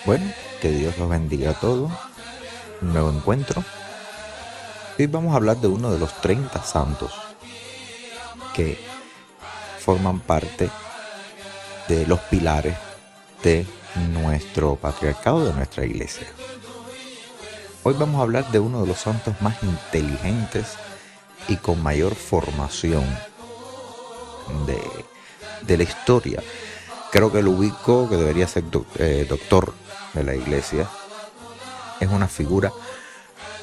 Bueno, que Dios los bendiga a todos. Un nuevo encuentro. Hoy vamos a hablar de uno de los 30 santos que forman parte de los pilares de nuestro patriarcado, de nuestra iglesia. Hoy vamos a hablar de uno de los santos más inteligentes y con mayor formación de la historia. Creo que lo ubico, que debería ser doctor de la iglesia. Es una figura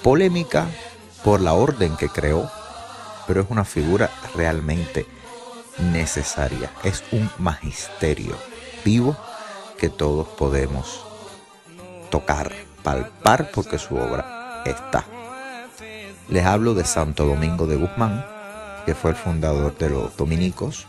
polémica por la orden que creó, pero es una figura realmente necesaria. Es un magisterio vivo que todos podemos tocar, palpar, porque su obra está. Les hablo de Santo Domingo de Guzmán, que fue el fundador de los dominicos,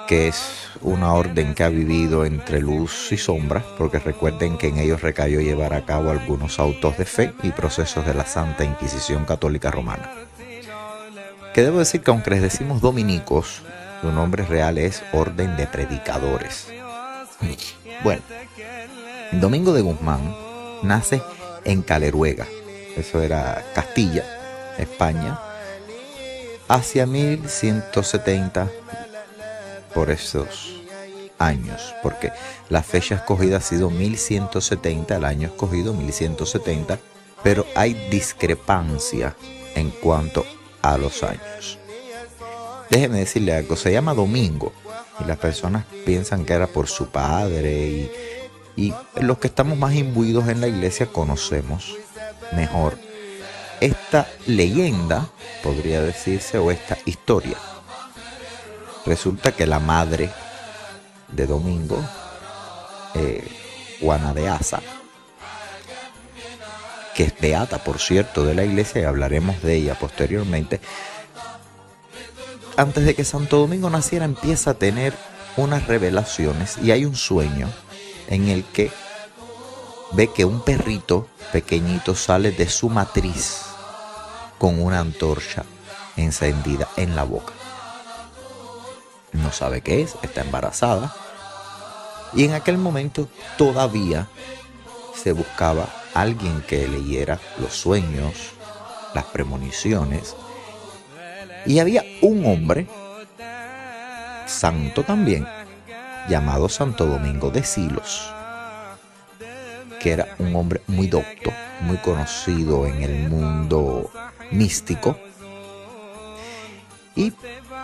que es una orden que ha vivido entre luz y sombra, porque recuerden que en ellos recayó llevar a cabo algunos autos de fe y procesos de la Santa Inquisición Católica Romana. Que debo decir que aunque les decimos dominicos, su nombre real es Orden de Predicadores. Bueno, Domingo de Guzmán nace en Caleruega, eso era Castilla, España, hacia 1170, por esos años, porque la fecha escogida ha sido 1170, el año escogido 1170, pero hay discrepancia en cuanto a los años. Déjeme decirle algo, se llama Domingo y las personas piensan que era por su padre y los que estamos más imbuidos en la iglesia conocemos mejor esta leyenda, podría decirse, o esta historia. Resulta que la madre de Domingo, Juana de Asa, que es beata, por cierto, de la iglesia, y hablaremos de ella posteriormente, antes de que Santo Domingo naciera, empieza a tener unas revelaciones y hay un sueño en el que ve que un perrito pequeñito sale de su matriz con una antorcha encendida en la boca. No sabe qué es, está embarazada. Y en aquel momento todavía se buscaba alguien que leyera los sueños, las premoniciones. Y había un hombre, santo también, llamado Santo Domingo de Silos, que era un hombre muy docto, muy conocido en el mundo místico. Y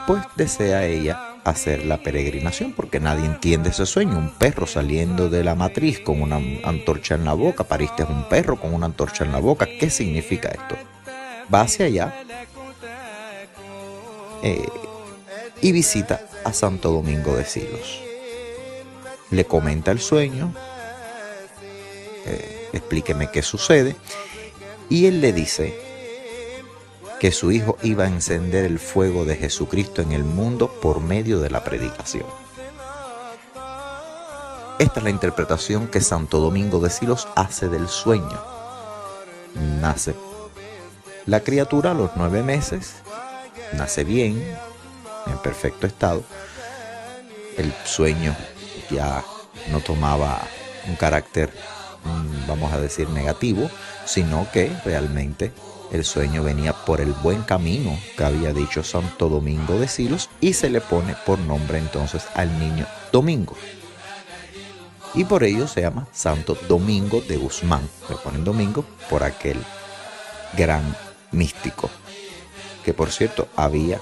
pues desea ella hacer la peregrinación, porque nadie entiende ese sueño. Un perro saliendo de la matriz con una antorcha en la boca. Pariste un perro con una antorcha en la boca. ¿Qué significa esto? Va hacia allá y visita a Santo Domingo de Silos. Le comenta el sueño, explíqueme qué sucede, y él le dice que su hijo iba a encender el fuego de Jesucristo en el mundo por medio de la predicación. Esta es la interpretación que Santo Domingo de Silos hace del sueño. Nace la criatura a los 9 meses, nace bien, en perfecto estado. El sueño ya no tomaba un carácter, vamos a decir, negativo, sino que realmente el sueño venía por el buen camino que había dicho Santo Domingo de Silos, y se le pone por nombre entonces al niño Domingo. Y por ello se llama Santo Domingo de Guzmán. Le ponen Domingo por aquel gran místico, que por cierto había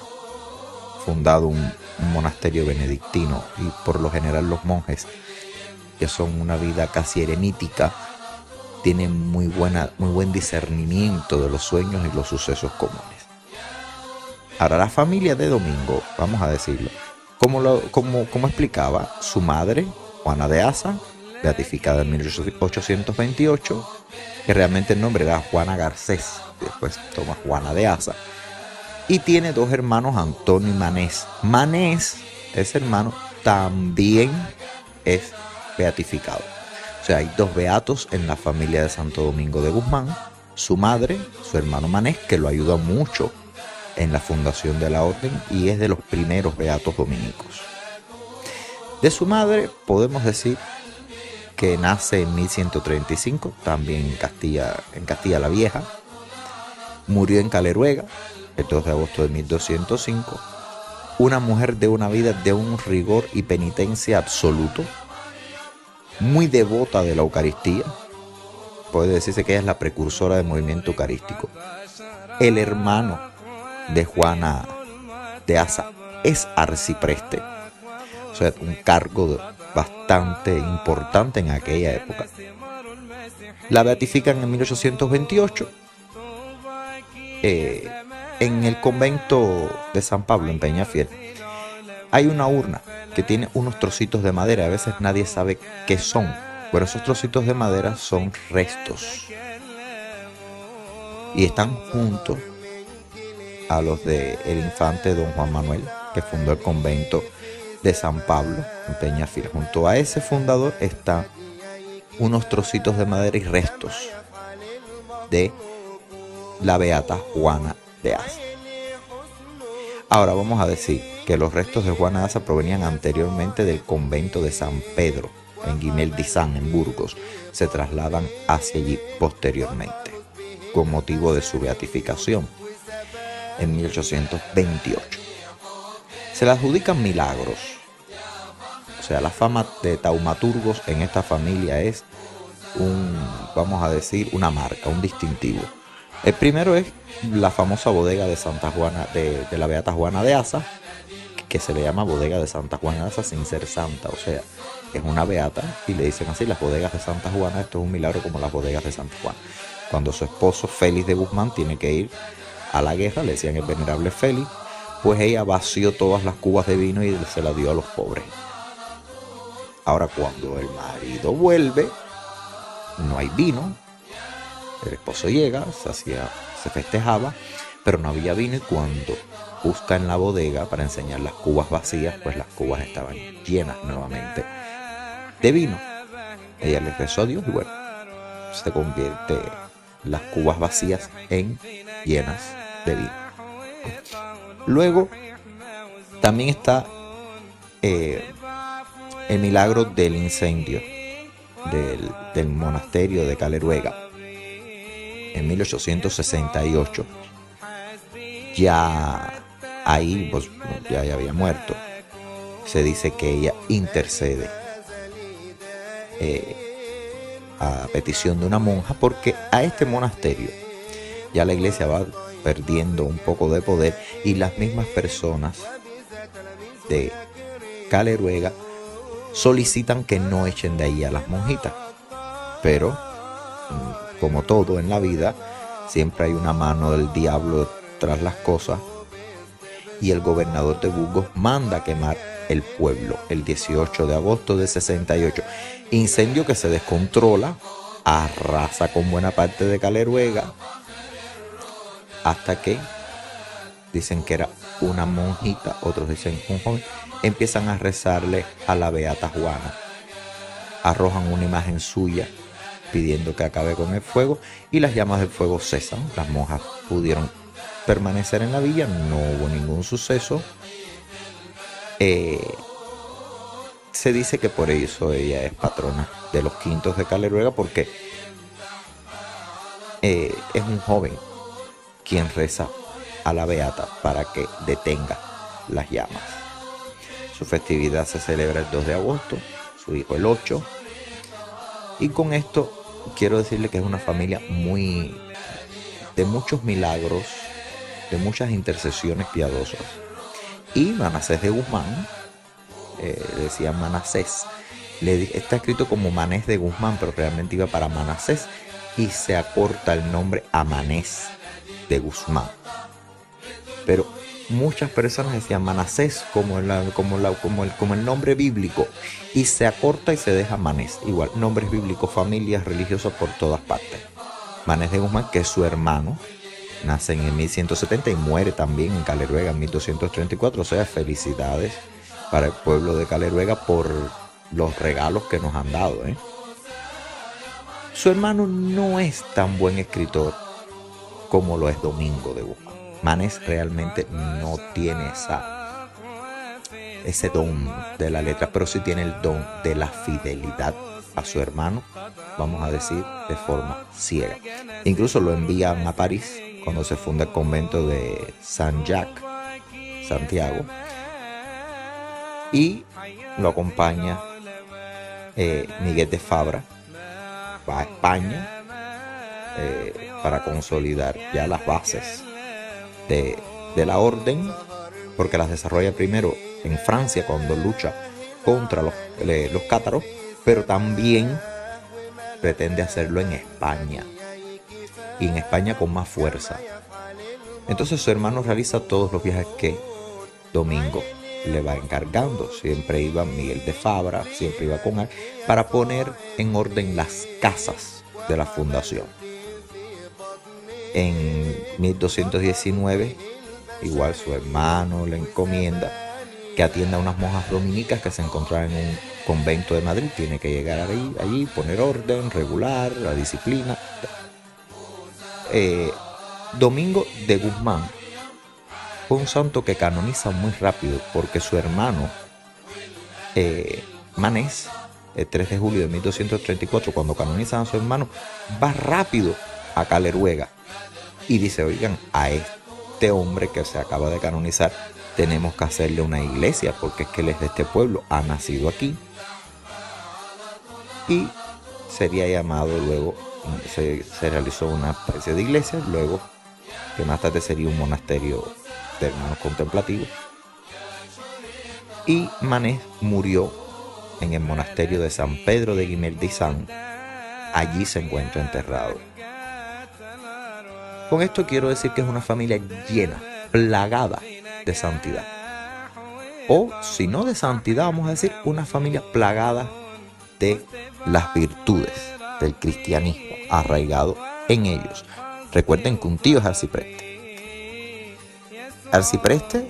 fundado un monasterio benedictino, y por lo general los monjes, que son una vida casi eremítica, tienen muy buen discernimiento de los sueños y los sucesos comunes. Ahora, la familia de Domingo, vamos a decirlo, como explicaba, su madre, Juana de Asa, beatificada en 1828, que realmente el nombre era Juana Garcés, después toma Juana de Asa, y tiene 2 hermanos, Antonio y Manés. Manés, ese hermano, también es beatificado. O sea, hay 2 beatos en la familia de Santo Domingo de Guzmán. Su madre, su hermano Manés, que lo ayuda mucho en la fundación de la orden y es de los primeros beatos dominicos. De su madre podemos decir que nace en 1135, también en Castilla la Vieja. Murió en Caleruega, el 2 de agosto de 1205. Una mujer de una vida de un rigor y penitencia absoluto, muy devota de la Eucaristía. Puede decirse que ella es la precursora del movimiento eucarístico. El hermano de Juana de Asa es arcipreste, o sea, un cargo bastante importante en aquella época. La beatifican en 1828 en el convento de San Pablo, en Peñafiel. Hay una urna que tiene unos trocitos de madera, a veces nadie sabe qué son. Bueno, esos trocitos de madera son restos y están juntos a los del infante don Juan Manuel, que fundó el convento de San Pablo en Peñafiel. Junto a ese fundador están unos trocitos de madera y restos de la beata Juana de Asa. Ahora vamos a decir que los restos de Juana de Asa provenían anteriormente del convento de San Pedro en Guimeldizán, en Burgos. Se trasladan hacia allí posteriormente con motivo de su beatificación en 1828. Se le adjudican milagros. O sea, la fama de taumaturgos en esta familia es vamos a decir, una marca, un distintivo. El primero es la famosa bodega de Santa Juana, de la beata Juana de Asa, que se le llama bodega de Santa Juana de Asa sin ser santa. O sea, es una beata y le dicen así, las bodegas de Santa Juana. Esto es un milagro como las bodegas de Santa Juana. Cuando su esposo Félix de Guzmán tiene que ir a la guerra, le decían el venerable Félix, pues ella vació todas las cubas de vino y se las dio a los pobres. Ahora, cuando el marido vuelve, no hay vino. El esposo llega, se festejaba, pero no había vino, y cuando busca en la bodega para enseñar las cubas vacías, pues las cubas estaban llenas nuevamente de vino. Ella le rezó a Dios y bueno, se convierte las cubas vacías en llenas de vino. Luego también está el milagro del incendio del monasterio de Caleruega en 1868. Ya ahí pues, ya había muerto. Se dice que ella intercede a petición de una monja, porque a este monasterio ya la iglesia va perdiendo un poco de poder y las mismas personas de Caleruega solicitan que no echen de ahí a las monjitas. Pero, como todo en la vida, siempre hay una mano del diablo tras las cosas, y el gobernador de Burgos manda quemar el pueblo el 18 de agosto de 68. Incendio que se descontrola, arrasa con buena parte de Caleruega, hasta que dicen que era una monjita, otros dicen un joven, empiezan a rezarle a la beata Juana, arrojan una imagen suya pidiendo que acabe con el fuego y las llamas del fuego cesan. Las monjas pudieron permanecer en la villa, no hubo ningún suceso. Se dice que por eso ella es patrona de los quintos de Caleruega, porque es un joven quien reza a la beata para que detenga las llamas. Su festividad se celebra el 2 de agosto, su hijo el 8. Y con esto quiero decirle que es una familia de muchos milagros, de muchas intercesiones piadosas. Y Manasés de Guzmán, decía Manasés, está escrito como Manés de Guzmán, pero realmente iba para Manasés, y se acorta el nombre a Manés de Guzmán. Pero muchas personas decían Manasés como el nombre bíblico, y se acorta y se deja Manés. Igual, nombres bíblicos, familias religiosas por todas partes. Manés de Guzmán, que es su hermano, nace en el 1170 y muere también en Caleruega en 1234. O sea, felicidades para el pueblo de Caleruega por los regalos que nos han dado. Su hermano no es tan buen escritor como lo es Domingo de Guzmán. Manés realmente no tiene ese don de la letra, pero sí tiene el don de la fidelidad a su hermano, vamos a decir, de forma ciega. Incluso lo envían a París cuando se funda el convento de Saint-Jacques, Santiago, y lo acompaña Miguel de Fabra, va a España para consolidar ya las bases de la orden, porque las desarrolla primero en Francia cuando lucha contra los cátaros, pero también pretende hacerlo en España, y en España con más fuerza. Entonces su hermano realiza todos los viajes que Domingo le va encargando. Siempre iba Miguel de Fabra, siempre iba con él, para poner en orden las casas de la fundación. En 1219, igual su hermano le encomienda que atienda a unas monjas dominicas que se encontraban en un convento de Madrid. Tiene que llegar allí, poner orden, regular la disciplina. Domingo de Guzmán fue un santo que canoniza muy rápido, porque su hermano Manés, el 3 de julio de 1234, cuando canonizan a su hermano, va rápido a Caleruega y dice: oigan, a este hombre que se acaba de canonizar tenemos que hacerle una iglesia, porque es que él es de este pueblo, ha nacido aquí. Y sería llamado luego, se realizó una especie de iglesia, luego que más tarde sería un monasterio de hermanos contemplativos. Y Manés murió en el monasterio de San Pedro de Guimardí-Izán. Allí se encuentra enterrado. Con esto quiero decir que es una familia llena, plagada de santidad. O si no de santidad, vamos a decir una familia plagada de las virtudes del cristianismo arraigado en ellos. Recuerden que un tío es arcipreste. Arcipreste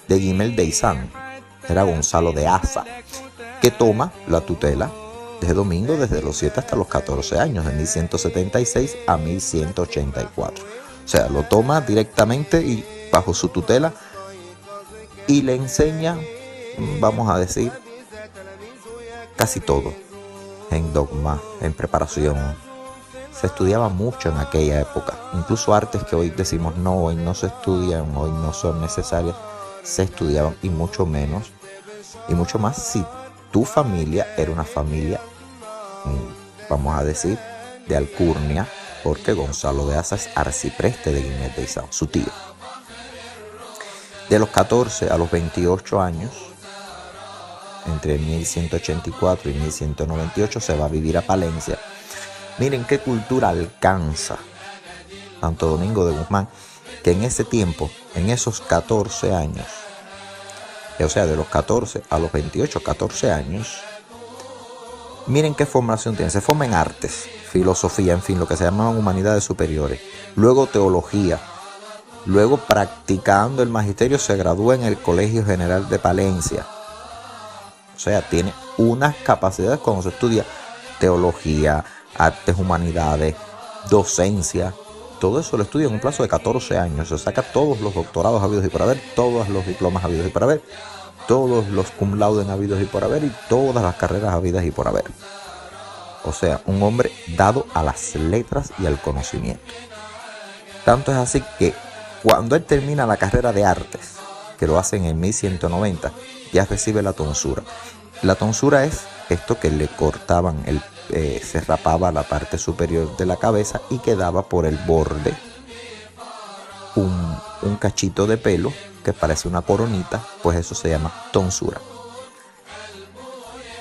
de Guimardí-Izán era Gonzalo de Asa, que toma la tutela de Domingo desde los 7 hasta los 14 años, de 1176 a 1184. O sea, lo toma directamente y bajo su tutela, y le enseña, vamos a decir, casi todo, en dogma, en preparación. Se estudiaba mucho en aquella época, incluso artes que hoy decimos no, hoy no se estudian, hoy no son necesarias, se estudiaban, y mucho menos, y mucho más si tu familia era una familia, vamos a decir, de alcurnia, porque Gonzalo de Asa es arcipreste de Guimardí-Izán, su tío. De los 14 a los 28 años, entre 1184 y 1198, se va a vivir a Palencia. Miren qué cultura alcanza Santo Domingo de Guzmán, que en ese tiempo, en esos 14 años, o sea, de los 14 a los 28, 14 años, miren qué formación tiene. Se forma en artes, filosofía, en fin, lo que se llamaban humanidades superiores. Luego teología. Luego, practicando el magisterio, se gradúa en el Colegio General de Palencia. O sea, tiene unas capacidades cuando se estudia teología, artes, humanidades, docencia. Todo eso lo estudia en un plazo de 14 años. Se saca todos los doctorados habidos y por haber, todos los diplomas habidos y por haber, todos los cum laude habidos y por haber, y todas las carreras habidas y por haber. O sea, un hombre dado a las letras y al conocimiento. Tanto es así que cuando él termina la carrera de artes, que lo hace en el 1190, ya recibe la tonsura. La tonsura es esto que le cortaban, se rapaba la parte superior de la cabeza y quedaba por el borde un cachito de pelo que parece una coronita, pues eso se llama tonsura.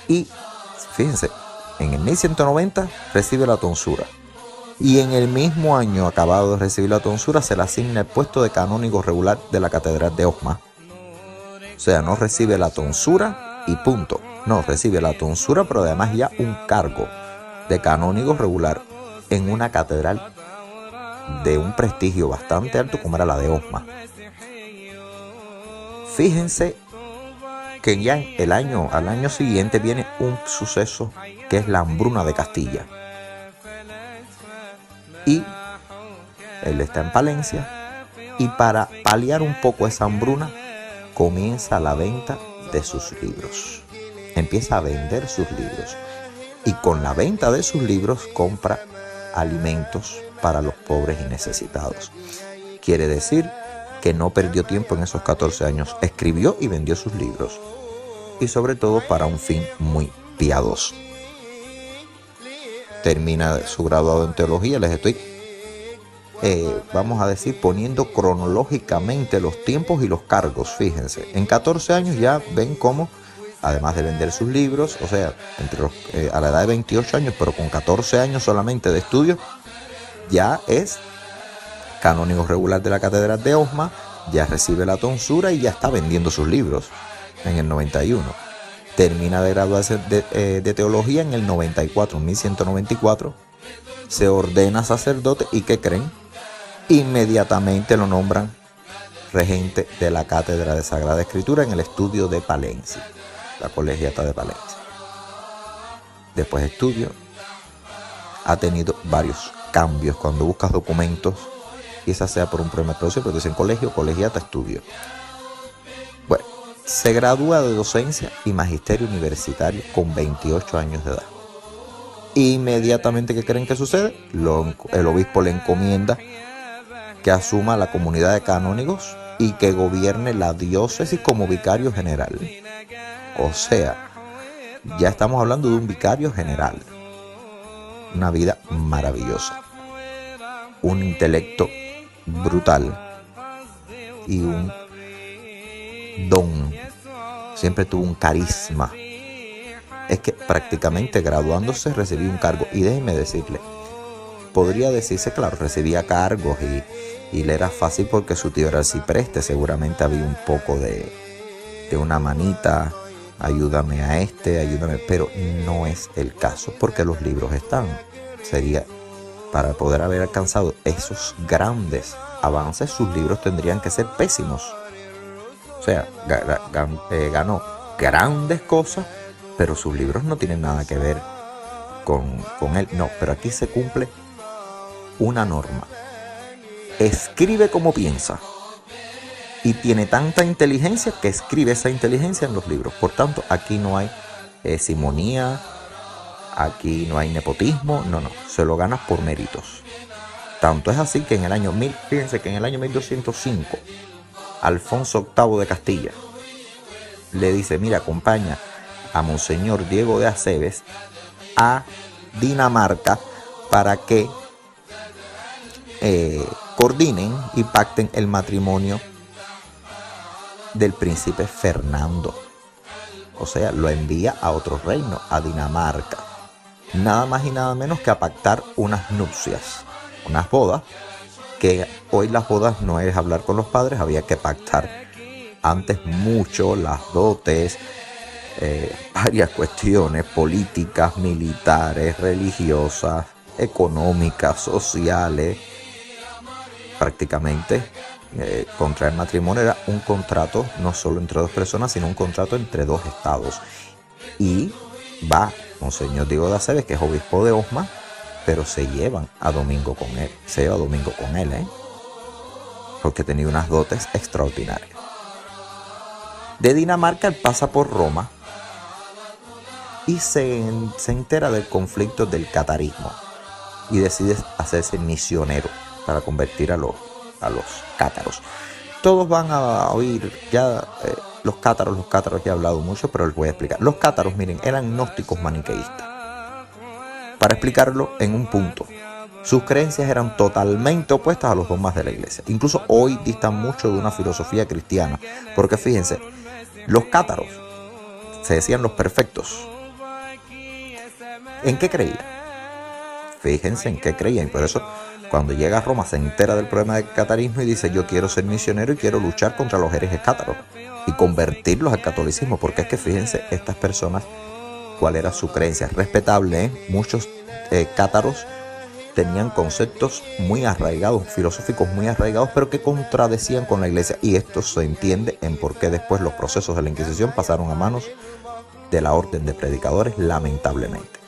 Y fíjense, en el 1190 recibe la tonsura. Y en el mismo año, acabado de recibir la tonsura, se le asigna el puesto de canónigo regular de la Catedral de Osma. O sea, no recibe la tonsura y punto. No, recibe la tonsura, pero además ya un cargo de canónigo regular en una catedral de un prestigio bastante alto como era la de Osma. Fíjense que ya al año siguiente viene un suceso que es la hambruna de Castilla. Y él está en Palencia, y para paliar un poco esa hambruna comienza la venta de sus libros. Empieza a vender sus libros. Y con la venta de sus libros compra alimentos para los pobres y necesitados. Quiere decir que no perdió tiempo en esos 14 años. Escribió y vendió sus libros. Y sobre todo para un fin muy piadoso. Termina su graduado en teología. Les estoy, vamos a decir, poniendo cronológicamente los tiempos y los cargos. Fíjense, en 14 años ya ven cómo, además de vender sus libros, o sea, a la edad de 28 años, pero con 14 años solamente de estudio, ya es canónigo regular de la Catedral de Osma, ya recibe la tonsura y ya está vendiendo sus libros en el 91. Termina de graduarse de teología en el 94, 1194. Se ordena sacerdote y ¿qué creen? Inmediatamente lo nombran regente de la Cátedra de Sagrada Escritura en el estudio de Palencia, la colegiata de Palencia. Después de estudio, ha tenido varios cambios. Cuando buscas documentos, quizás sea por un problema de traducción, pero dicen colegio, colegiata, estudio. Bueno, se gradúa de docencia y magisterio universitario con 28 años de edad. Inmediatamente, ¿qué creen que sucede? El obispo le encomienda que asuma la comunidad de canónigos y que gobierne la diócesis como vicario general. O sea, ya estamos hablando de un vicario general. Una vida maravillosa. Un intelecto brutal y un don. Siempre tuvo un carisma. Es que prácticamente graduándose recibió un cargo. Y déjenme decirle, podría decirse, claro, recibía cargos y le era fácil porque su tío era arcipreste. Seguramente había un poco de una manita, ayúdame a ayúdame, pero no es el caso porque los libros están. Sería, para poder haber alcanzado esos grandes avances, sus libros tendrían que ser pésimos. O sea, ganó grandes cosas, pero sus libros no tienen nada que ver con él. No, pero aquí se cumple una norma. Escribe como piensa. Y tiene tanta inteligencia que escribe esa inteligencia en los libros. Por tanto, aquí no hay simonía, aquí no hay nepotismo, no. Se lo gana por méritos. Tanto es así que en el año 1205, Alfonso VIII de Castilla le dice, mira, acompaña a Monseñor Diego de Aceves a Dinamarca para que coordinen y pacten el matrimonio del príncipe Fernando. O sea, lo envía a otro reino, a Dinamarca. Nada más y nada menos que a pactar unas nupcias, unas bodas, que hoy las bodas no es hablar con los padres, había que pactar antes mucho las dotes, varias cuestiones políticas, militares, religiosas, económicas, sociales. Prácticamente contraer matrimonio era un contrato no solo entre dos personas, sino un contrato entre dos estados. Y va Monseñor Diego de Aceves, que es obispo de Osma, pero se lleva a Domingo con él, porque tenía unas dotes extraordinarias. De Dinamarca él pasa por Roma y se entera del conflicto del catarismo y decide hacerse misionero para convertir a los cátaros. Todos van a oír ya los cátaros ya he hablado mucho, pero les voy a explicar. Los cátaros, miren, eran gnósticos maniqueístas. Para explicarlo en un punto, sus creencias eran totalmente opuestas a los dogmas de la iglesia. Incluso hoy distan mucho de una filosofía cristiana, porque fíjense, los cátaros se decían los perfectos. ¿En qué creían? Fíjense en qué creían. Por eso, cuando llega a Roma, se entera del problema del catarismo y dice, yo quiero ser misionero y quiero luchar contra los herejes cátaros y convertirlos al catolicismo. Porque es que fíjense, estas personas, cuál era su creencia. Respetable, ¿eh? Muchos cátaros tenían conceptos muy arraigados, filosóficos muy arraigados, pero que contradecían con la iglesia. Y esto se entiende en por qué después los procesos de la Inquisición pasaron a manos de la orden de predicadores, lamentablemente.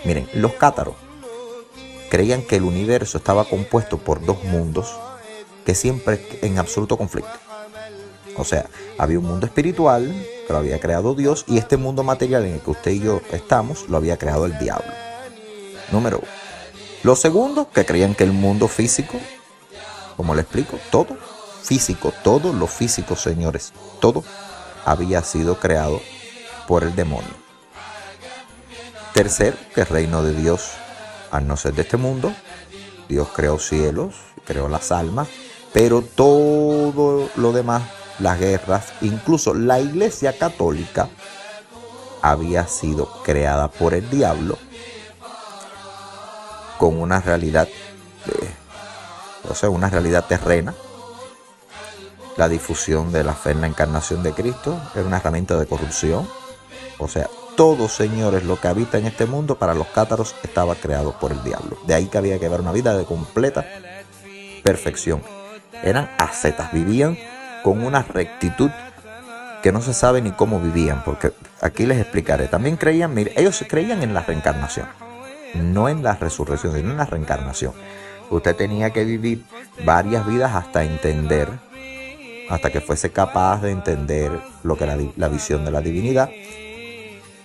Miren, los cátaros creían que el universo estaba compuesto por dos mundos que siempre en absoluto conflicto. O sea, había un mundo espiritual, que lo había creado Dios, y este mundo material en el que usted y yo estamos lo había creado el diablo. Número 1. Lo segundo, que creían que el mundo físico, como le explico, todo físico, todo lo físico, señores, todo había sido creado por el demonio. Tercero, que el reino de Dios, al no ser de este mundo, Dios creó cielos, creó las almas, pero todo lo demás, las guerras, incluso la Iglesia Católica, había sido creada por el diablo con una realidad, una realidad terrena. La difusión de la fe en la encarnación de Cristo era una herramienta de corrupción. O sea, todo, señores, lo que habita en este mundo para los cátaros estaba creado por el diablo. De ahí que había que llevar una vida de completa perfección. Eran ascetas, vivían con una rectitud que no se sabe ni cómo vivían, porque aquí les explicaré. También creían, mire, ellos creían en la reencarnación, no en la resurrección, sino en la reencarnación. Usted tenía que vivir varias vidas hasta que fuese capaz de entender lo que era la visión de la divinidad,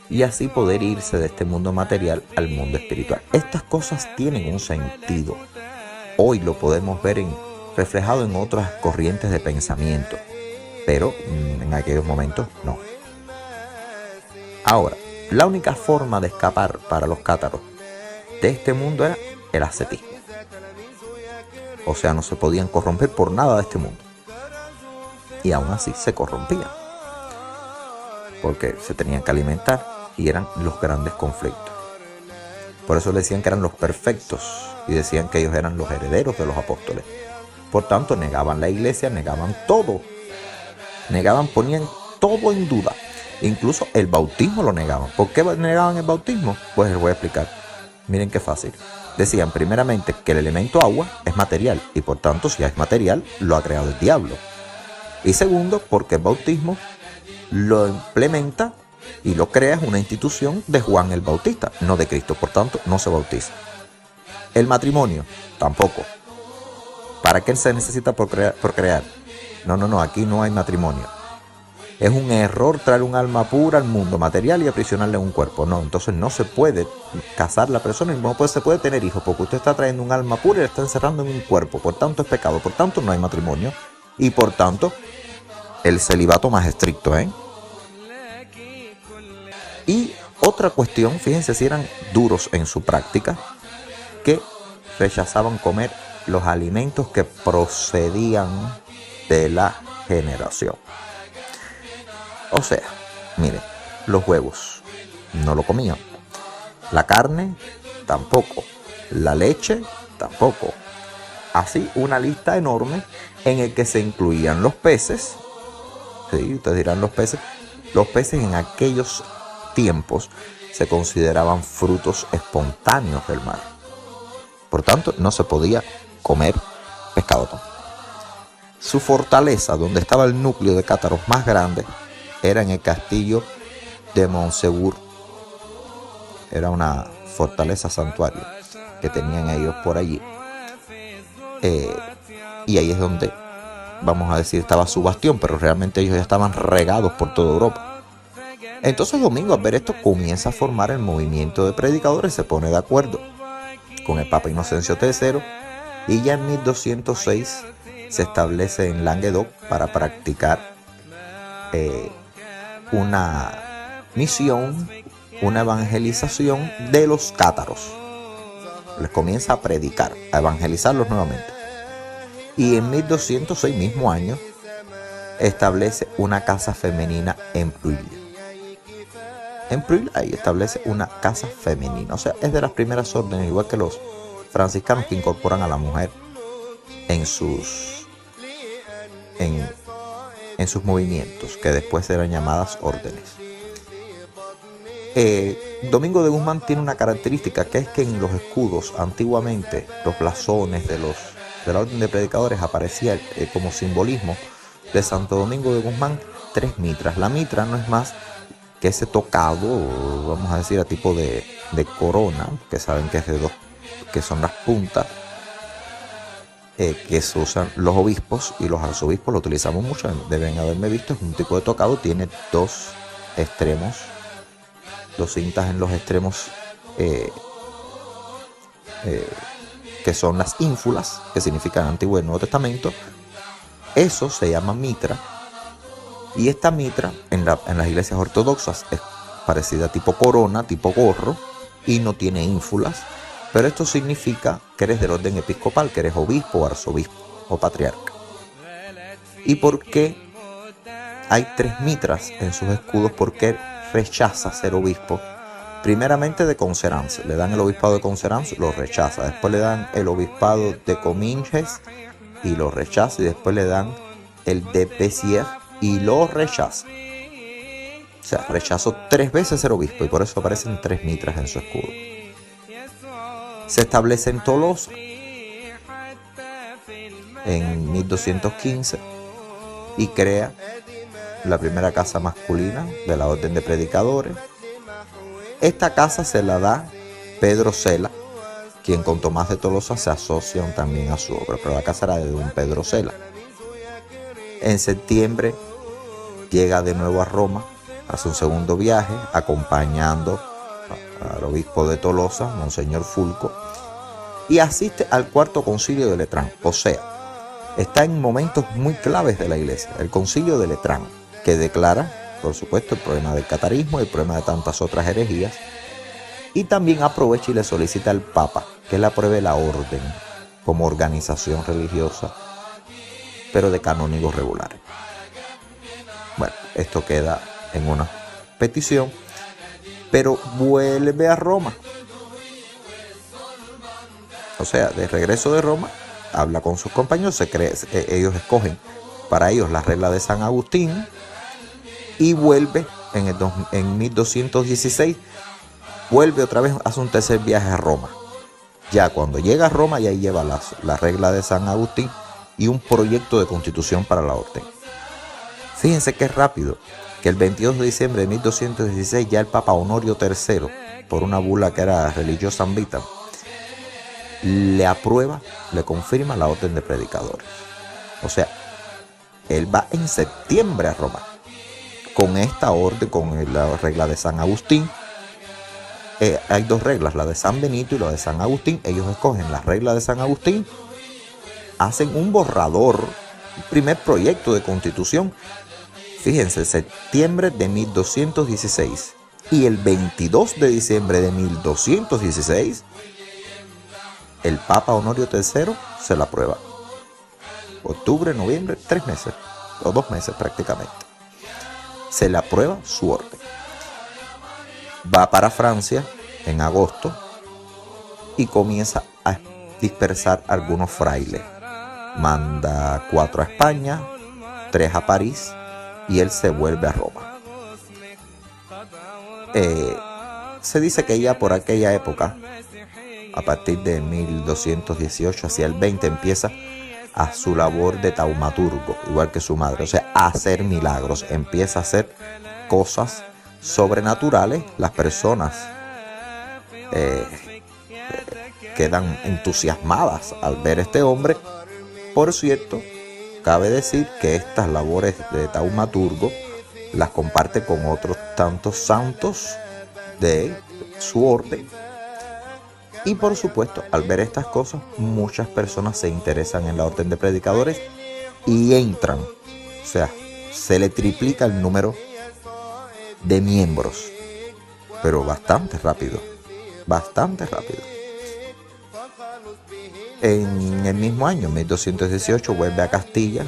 y así poder irse de este mundo material al mundo espiritual. Estas cosas tienen un sentido. Hoy lo podemos ver reflejado en otras corrientes de pensamiento, pero en aquellos momentos no. Ahora, la única forma de escapar para los cátaros de este mundo era el ascetismo. O sea, no se podían corromper por nada de este mundo. Y aún así se corrompían, porque se tenían que alimentar, y eran los grandes conflictos. Por eso le decían que eran los perfectos, y decían que ellos eran los herederos de los apóstoles. Por tanto, negaban la iglesia, negaban todo. Ponían todo en duda. Incluso el bautismo lo negaban. ¿Por qué negaban el bautismo? Pues les voy a explicar. Miren qué fácil. Decían primeramente que el elemento agua es material, y por tanto, si es material, lo ha creado el diablo. Y segundo, porque el bautismo lo implementa y lo crea, es una institución de Juan el Bautista, no de Cristo. Por tanto, no se bautiza. El matrimonio, tampoco. ¿Para qué se necesita procrear? No, aquí no hay matrimonio. Es un error traer un alma pura al mundo material y aprisionarle en un cuerpo. No, entonces no se puede casar la persona y no se puede tener hijos, porque usted está trayendo un alma pura y la está encerrando en un cuerpo. Por tanto, es pecado. Por tanto, no hay matrimonio. Y por tanto, el celibato más estricto, Y otra cuestión, fíjense si eran duros en su práctica, que rechazaban comer los alimentos que procedían de la generación. O sea, miren, los huevos no lo comían, la carne tampoco, la leche tampoco. Así una lista enorme en el que se incluían los peces. Sí, ustedes dirán los peces. Los peces en aquellos tiempos se consideraban frutos espontáneos del mar. Por tanto, no se podía comer pescado tampoco. Su fortaleza, donde estaba el núcleo de cátaros más grande, era en el castillo de Montsegur. Era una fortaleza santuario que tenían ellos por allí. Y ahí es donde, vamos a decir, estaba su bastión, pero realmente ellos ya estaban regados por toda Europa. Entonces Domingo, al ver esto, comienza a formar el movimiento de predicadores, se pone de acuerdo con el Papa Inocencio III, y ya en 1206 se establece en Languedoc para practicar una misión, una evangelización de los cátaros. Les comienza a predicar, a evangelizarlos nuevamente. Y en 1206, mismo año, establece una casa femenina en Pruille. En Pruille ahí establece una casa femenina. O sea, es de las primeras órdenes, igual que los franciscanos, que incorporan a la mujer en sus movimientos, que después eran llamadas órdenes. Domingo de Guzmán tiene una característica, que es que en los escudos, antiguamente, los blasones de la orden de predicadores, aparecía como simbolismo de Santo Domingo de Guzmán 3 mitras. La mitra no es más que ese tocado, vamos a decir, a tipo de corona, que saben que es de 2, que son las puntas, que se usan los obispos y los arzobispos, lo utilizamos mucho, deben haberme visto, es un tipo de tocado, tiene dos extremos, dos cintas en los extremos que son las ínfulas, que significan Antiguo y Nuevo Testamento. Eso se llama mitra, y esta mitra en las iglesias ortodoxas es parecida tipo corona, tipo gorro, y no tiene ínfulas, pero esto significa que eres del orden episcopal, que eres obispo, arzobispo o patriarca. ¿Y por qué hay 3 mitras en sus escudos? ¿Por qué rechaza ser obispo? Primeramente de Conserans, le dan el obispado de Conserans, lo rechaza. Después le dan el obispado de Comminges y lo rechaza. Y después le dan el de Béziers y lo rechaza. O sea, rechazó 3 veces ser obispo y por eso aparecen 3 mitras en su escudo. Se establece en Tolosa en 1215 y crea la primera casa masculina de la orden de predicadores. Esta casa se la da Pedro Cela, quien con Tomás de Tolosa se asocian también a su obra, pero la casa era de un Pedro Cela. En septiembre llega de nuevo a Roma, hace un segundo viaje, acompañando al obispo de Tolosa, Monseñor Fulco, y asiste al cuarto concilio de Letrán. O sea, está en momentos muy claves de la iglesia, el concilio de Letrán, que declara, por supuesto, el problema del catarismo y el problema de tantas otras herejías, y también aprovecha y le solicita al Papa que le apruebe la orden como organización religiosa, pero de canónigos regulares. Bueno, esto queda en una petición, pero vuelve a Roma. O sea, de regreso de Roma, habla con sus compañeros, ellos escogen para ellos la regla de San Agustín y vuelve en 1216, vuelve otra vez, hace un tercer viaje a Roma. Ya cuando llega a Roma, ya lleva la regla de San Agustín y un proyecto de constitución para la orden. Fíjense qué rápido, que el 22 de diciembre de 1216 ya el Papa Honorio III, por una bula que era Religiosam Vitam, le aprueba, le confirma la orden de predicadores. O sea, él va en septiembre a Roma con esta orden, con la regla de San Agustín. Hay 2 reglas, la de San Benito y la de San Agustín. Ellos escogen la regla de San Agustín, hacen un borrador, un primer proyecto de constitución. Fíjense, septiembre de 1216 y el 22 de diciembre de 1216 el Papa Honorio III se la aprueba. Octubre, noviembre, 3 meses o 2 meses prácticamente. Se le aprueba su orden. Va para Francia en agosto y comienza a dispersar algunos frailes. Manda 4 a España, 3 a París y él se vuelve a Roma. Se dice que ya por aquella época, a partir de 1218 hacia el 20, empieza a su labor de taumaturgo, igual que su madre, o sea, a hacer milagros, empieza a hacer cosas sobrenaturales. Las personas quedan entusiasmadas al ver este hombre. Por cierto, cabe decir que estas labores de taumaturgo las comparte con otros tantos santos de su orden. Y por supuesto, al ver estas cosas, muchas personas se interesan en la orden de predicadores y entran. O sea, se le triplica el número de miembros, pero bastante rápido, bastante rápido. En el mismo año, 1218, vuelve a Castilla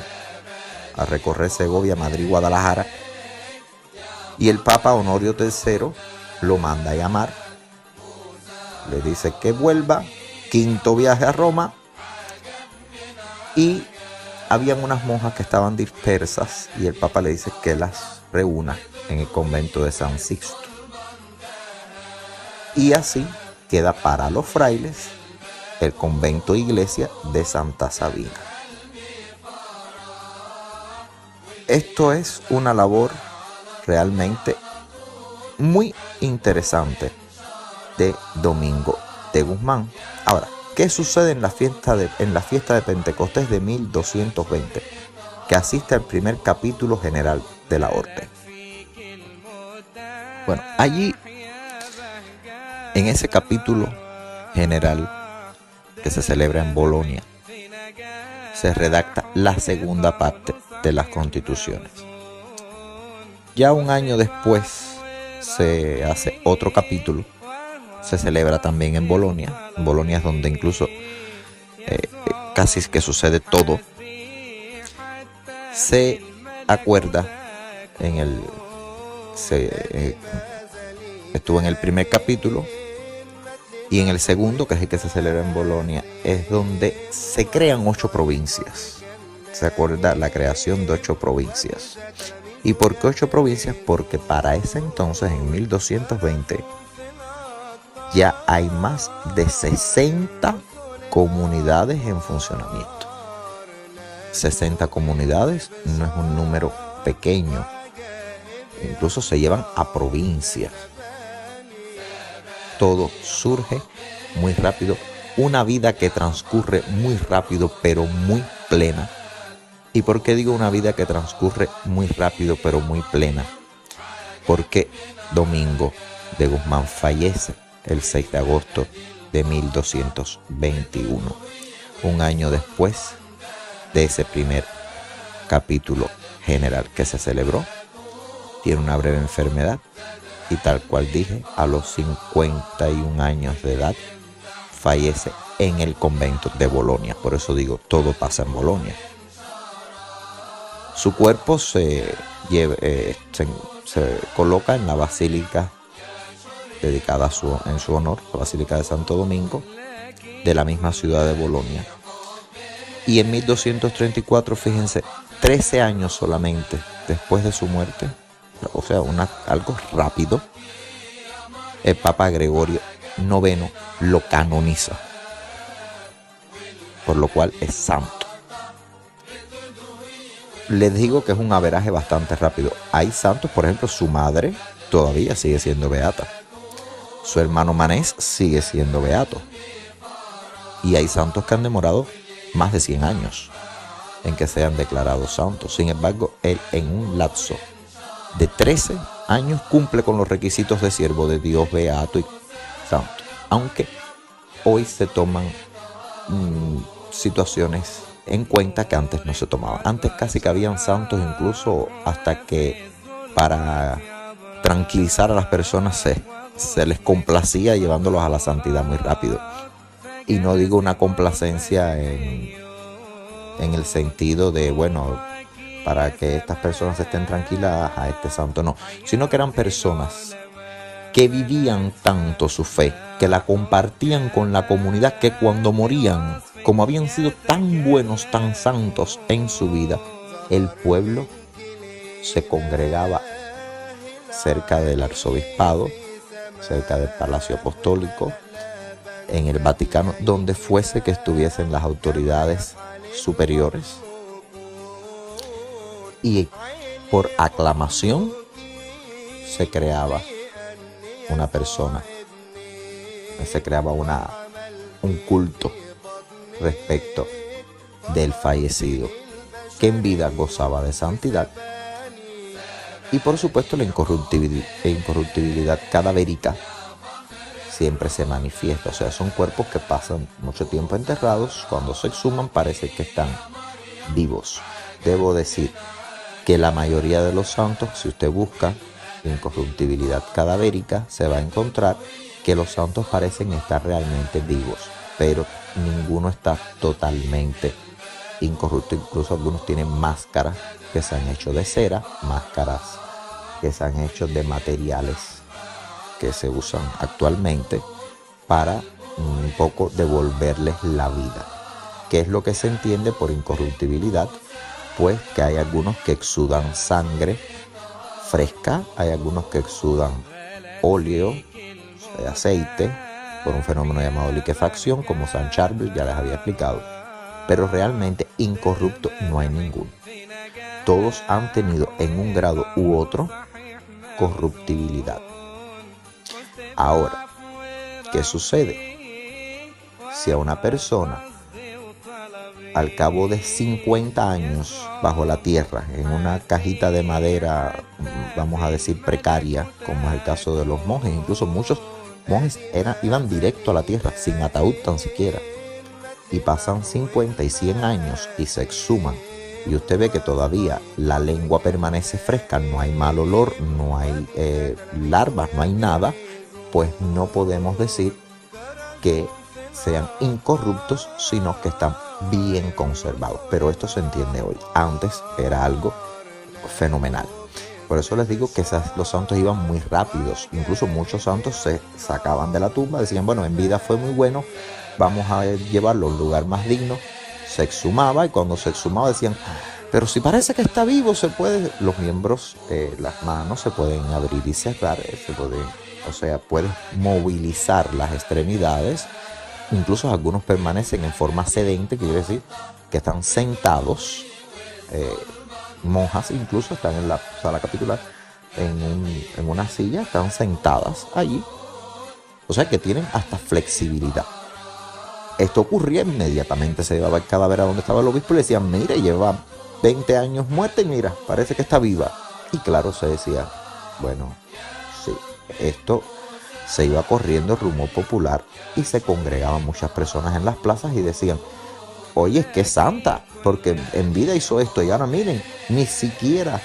a recorrer Segovia, Madrid, Guadalajara, y el Papa Honorio III lo manda a llamar. Le dice que vuelva, 5.º viaje a Roma, y habían unas monjas que estaban dispersas y el Papa le dice que las reúna en el convento de San Sixto. Y así queda para los frailes el convento iglesia de Santa Sabina. Esto es una labor realmente muy interesante de Domingo de Guzmán. Ahora, ¿Qué sucede en la fiesta de Pentecostés de 1220? Que asiste al primer capítulo general de la orden. Bueno, allí, en ese capítulo general que se celebra en Bolonia, se redacta la segunda parte de las constituciones. Ya un año después se hace otro capítulo, se celebra también en Bolonia. En Bolonia es donde incluso casi que sucede todo. Se acuerda estuvo en el primer capítulo, y en el segundo, que es el que se celebra en Bolonia, es donde se crean 8 provincias. Se acuerda la creación de 8 provincias. ¿Y por qué 8 provincias? Porque para ese entonces, en 1220, ya hay más de 60 comunidades en funcionamiento. 60 comunidades no es un número pequeño. Incluso se llevan a provincias. Todo surge muy rápido. Una vida que transcurre muy rápido, pero muy plena. ¿Y por qué digo una vida que transcurre muy rápido, pero muy plena? Porque Domingo de Guzmán fallece el 6 de agosto de 1221. Un año después de ese primer capítulo general que se celebró. Tiene una breve enfermedad y, tal cual dije, a los 51 años de edad fallece en el convento de Bolonia. Por eso digo, todo pasa en Bolonia. Su cuerpo se coloca en la basílica dedicada en su honor, la Basílica de Santo Domingo, de la misma ciudad de Bolonia. Y en 1234, fíjense, 13 años solamente después de su muerte, o sea, algo rápido, el Papa Gregorio IX lo canoniza, por lo cual es santo. Les digo que es un averaje bastante rápido. Hay santos, por ejemplo, su madre todavía sigue siendo beata. Su hermano Manés sigue siendo beato. Y hay santos que han demorado más de 100 años en que sean declarados santos. Sin embargo, él, en un lapso de 13 años, cumple con los requisitos de siervo de Dios, beato y santo. Aunque hoy se toman situaciones en cuenta que antes no se tomaban. Antes casi que habían santos, incluso hasta que para tranquilizar a las personas se les complacía llevándolos a la santidad muy rápido. Y no digo una complacencia en el sentido de, bueno, para que estas personas estén tranquilas, a este santo no, sino que eran personas que vivían tanto su fe, que la compartían con la comunidad, que cuando morían, como habían sido tan buenos, tan santos en su vida, el pueblo se congregaba cerca del arzobispado, cerca del Palacio Apostólico, en el Vaticano, donde fuese que estuviesen las autoridades superiores, y por aclamación se creaba una persona, se creaba un culto respecto del fallecido, que en vida gozaba de santidad, y por supuesto la incorruptibilidad cadavérica siempre se manifiesta. O sea, son cuerpos que pasan mucho tiempo enterrados. Cuando se exhuman parece que están vivos. Debo decir que la mayoría de los santos, si usted busca incorruptibilidad cadavérica, se va a encontrar que los santos parecen estar realmente vivos, pero ninguno está totalmente incorrupto. Incluso algunos tienen máscaras que se han hecho de cera, máscaras que se han hecho de materiales que se usan actualmente para un poco devolverles la vida. ¿Qué es lo que se entiende por incorruptibilidad? Pues que hay algunos que exudan sangre fresca, hay algunos que exudan óleo, aceite, por un fenómeno llamado liquefacción, como San Charbel, ya les había explicado. Pero realmente incorrupto no hay ninguno. Todos han tenido en un grado u otro corruptibilidad. Ahora, ¿qué sucede? si a una persona al cabo de 50 años bajo la tierra, en una cajita de madera, vamos a decir precaria, como es el caso de los monjes, incluso muchos monjes iban directo a la tierra, sin ataúd tan siquiera, y pasan 50 y 100 años y se exhuman, y usted ve que todavía la lengua permanece fresca, no hay mal olor, no hay larvas, no hay nada, pues no podemos decir que sean incorruptos, sino que están bien conservados. Pero esto se entiende hoy. Antes era algo fenomenal. Por eso les digo que los santos iban muy rápidos. Incluso muchos santos se sacaban de la tumba, decían, bueno, en vida fue muy bueno, vamos a llevarlo a un lugar más digno. Se exhumaba, y cuando se exhumaba decían, pero si parece que está vivo, se puede, los miembros, las manos se pueden abrir y cerrar, puedes movilizar las extremidades. Incluso algunos permanecen en forma sedente, quiere decir que están sentados. Monjas incluso están en la sala capitular, en una silla, están sentadas allí. O sea que tienen hasta flexibilidad. Esto ocurría inmediatamente, se llevaba el cadáver a donde estaba el obispo y le decían, mire, lleva 20 años muerta y mira, parece que está viva. Y claro, se decía, bueno, sí, esto se iba corriendo el rumor popular y se congregaban muchas personas en las plazas y decían, oye, es que es santa, porque en vida hizo esto y ahora miren, ni siquiera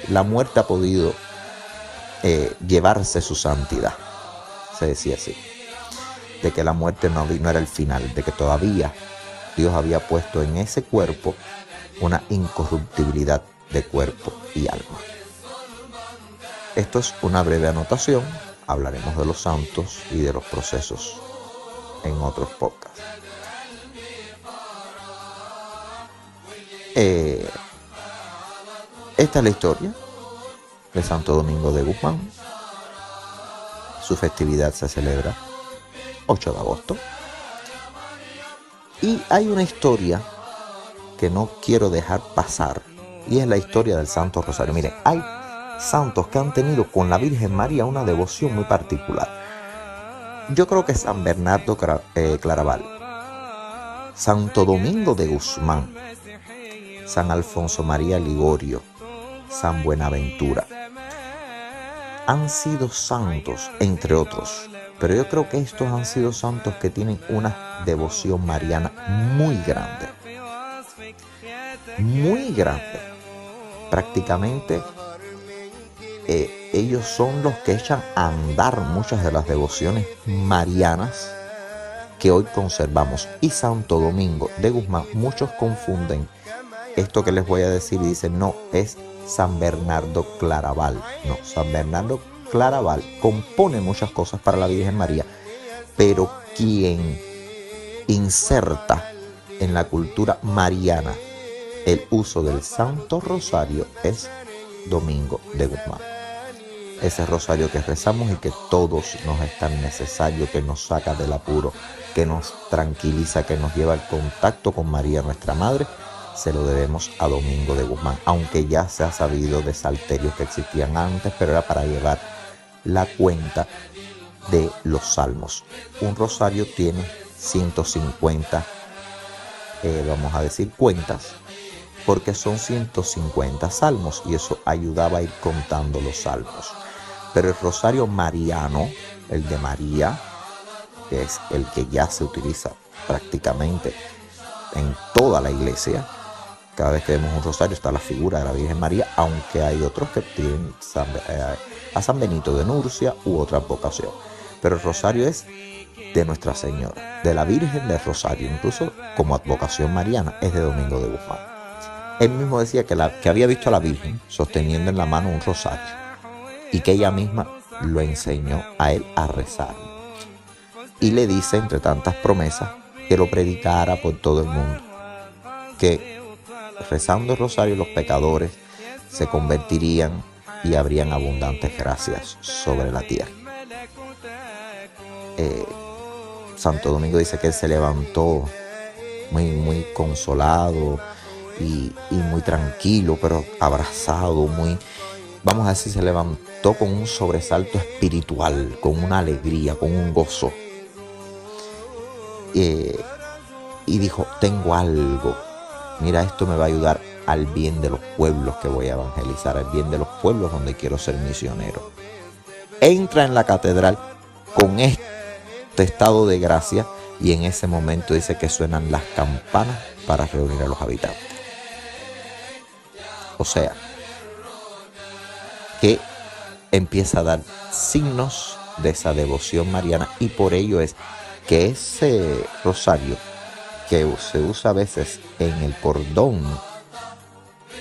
la muerte ha podido llevarse su santidad. Se decía así, de que la muerte no era el final, de que todavía Dios había puesto en ese cuerpo una incorruptibilidad de cuerpo y alma. Esto es una breve anotación, hablaremos de los santos y de los procesos en otros podcasts. Esta es la historia de Santo Domingo de Guzmán. Su festividad se celebra 8 de agosto. Y hay una historia que no quiero dejar pasar, y es la historia del Santo Rosario. Miren, hay santos que han tenido con la Virgen María una devoción muy particular. Yo creo que San Bernardo Claraval, Santo Domingo de Guzmán, San Alfonso María Ligorio, San Buenaventura, han sido santos, entre otros. Pero yo creo que estos han sido santos que tienen una devoción mariana muy grande. Muy grande. Prácticamente ellos son los que echan a andar muchas de las devociones marianas que hoy conservamos. Y Santo Domingo de Guzmán, muchos confunden esto que les voy a decir y dicen, no, es San Bernardo Claraval. No, San Bernardo Claraval compone muchas cosas para la Virgen María, pero quien inserta en la cultura mariana el uso del Santo Rosario es Domingo de Guzmán. Ese rosario que rezamos y que todos nos es tan necesario, que nos saca del apuro, que nos tranquiliza, que nos lleva al contacto con María, nuestra Madre, se lo debemos a Domingo de Guzmán, aunque ya se ha sabido de salterios que existían antes, pero era para llevar la cuenta de los salmos. Un rosario tiene 150, vamos a decir, cuentas, porque son 150 salmos y eso ayudaba a ir contando los salmos. Pero el rosario mariano, el de María, que es el que ya se utiliza prácticamente en toda la iglesia, cada vez que vemos un rosario está la figura de la Virgen María, aunque hay otros que tienen a San Benito de Nurcia u otra advocación. Pero el rosario es de Nuestra Señora, de la Virgen del Rosario, incluso como advocación mariana es de Domingo de Guzmán. Él mismo decía que había visto a la Virgen sosteniendo en la mano un rosario y que ella misma lo enseñó a él a rezar. Y le dice, entre tantas promesas, que lo predicara por todo el mundo, que rezando el rosario los pecadores se convertirían y habrían abundantes gracias sobre la tierra. Santo Domingo dice que él se levantó muy consolado y muy tranquilo, pero abrazado, vamos a decir, se levantó con un sobresalto espiritual, con una alegría, con un gozo. y dijo, tengo algo, mira, esto me va a ayudar al bien de los pueblos que voy a evangelizar, al bien de los pueblos donde quiero ser misionero. Entra en la catedral con este estado de gracia y en ese momento dice que suenan las campanas para reunir a los habitantes. O sea, que empieza a dar signos de esa devoción mariana, y por ello es que ese rosario que se usa a veces en el cordón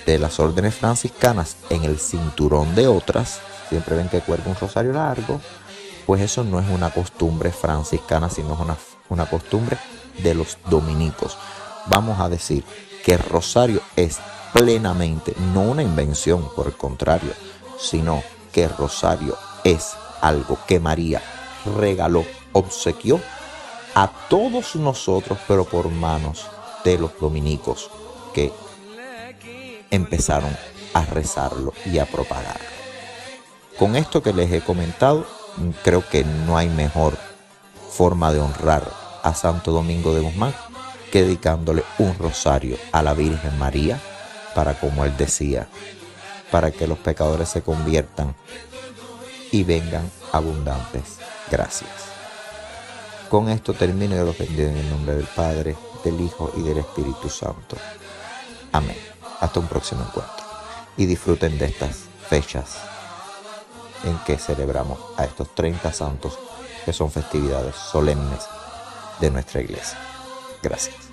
de las órdenes franciscanas, en el cinturón de otras, siempre ven que cuelga un rosario largo, pues eso no es una costumbre franciscana, sino es una costumbre de los dominicos. Vamos a decir que el rosario es plenamente, no una invención, por el contrario, sino que el rosario es algo que María regaló, obsequió a todos nosotros, pero por manos de los dominicos que empezaron a rezarlo y a propagarlo. Con esto que les he comentado, creo que no hay mejor forma de honrar a Santo Domingo de Guzmán que dedicándole un rosario a la Virgen María, para, como él decía, para que los pecadores se conviertan y vengan abundantes gracias. Con esto termino, y los bendigo en el nombre del Padre, del Hijo y del Espíritu Santo. Amén. Hasta un próximo encuentro. Y disfruten de estas fechas en que celebramos a estos 30 santos, que son festividades solemnes de nuestra iglesia. Gracias.